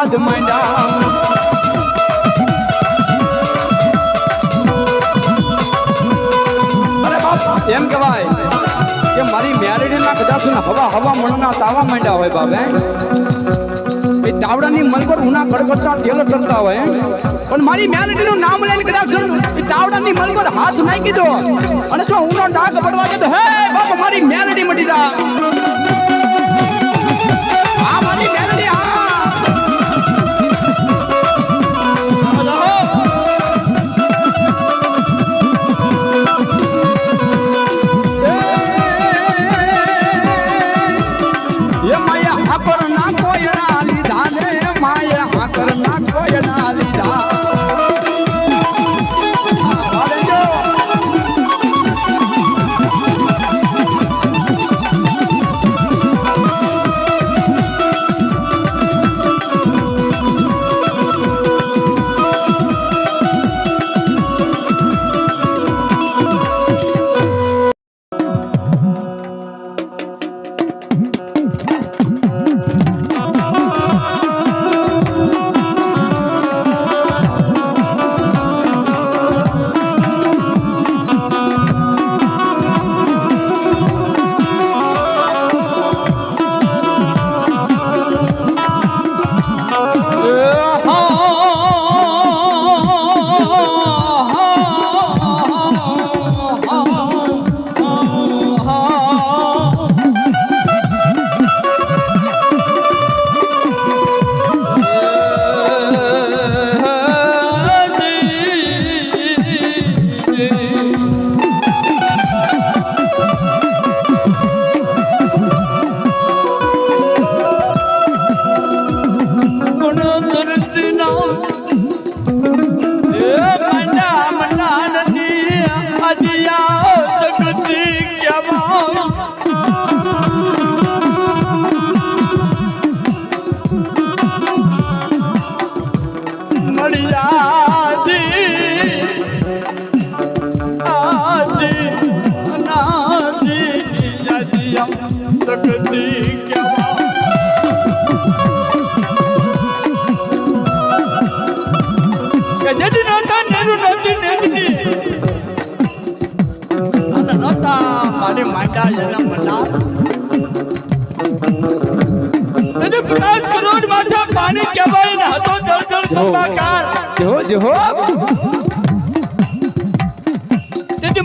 હાથ માંડ્યા અરે બાપ એમ કહેવાય કે મારી મેરડીના કદાચ હવા મણના તાવા માંડ્યા હોય બાપ એ તાવડાની મલકોર ઉના કડકડતા તેલ કરતા હોય પણ મારી મેરડીનું નામ લઈને કદાચ એ તાવડાની મલકોર હાથ નાખી દો અને જો ઉનો ડાક પડવા દે તો હે બાપ મારી મેરડી મટી જા આ મારી મેરડી આ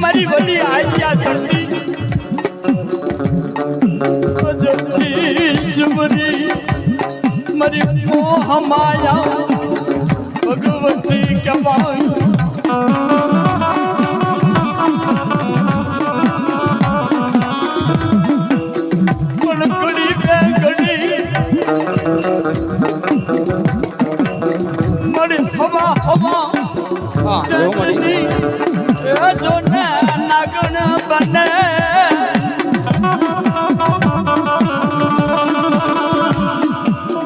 મારી વડી આઈયા કરતી જગદીશ્વરી મારી મોહ માયા ભગવતી કહેવાય પણ ઘડી બે ઘડી મારી હવા જો નાગણ બને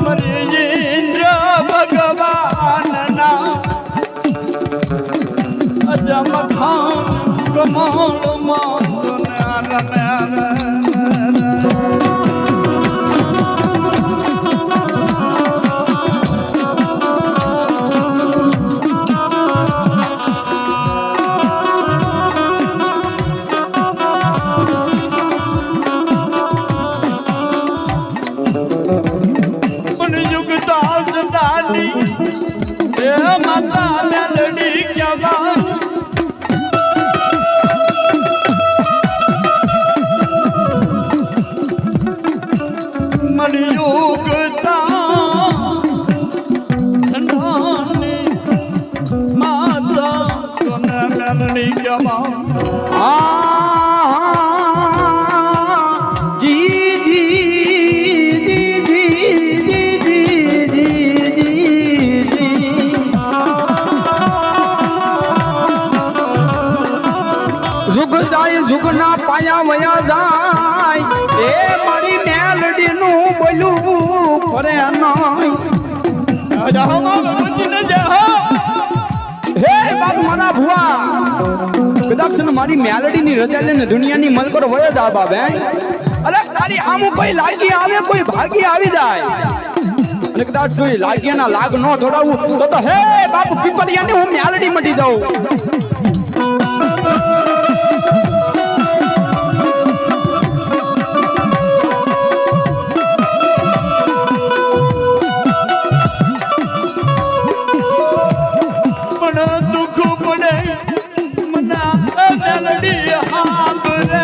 મરી ઇન્દ્ર ભગવાન ના અજમ ખાન કમળ જુગના પાયા વયા જાય એ મારી મેલડી નું બોલું ફરે નહીં હે બાપ મારા ભુવા કદાચ મારી મેલડી ની રજા લઈને દુનિયાની મલકોર વયો જા બાપ હે અરે તારી આમ કોઈ લાગી આવે કોઈ ભાગી આવી જાય અને કદાચ જો ઈ લાગે ના લાગ ન જોડાવું તો હે બાપુ પીપળિયાને હું મ્યાલડી મટી દઉં પણ દુઃખ પડે મના મેલડી હાંભળે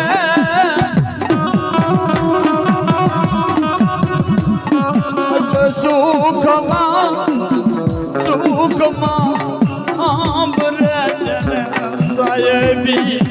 સુખમાં હાંભળે સાહેબી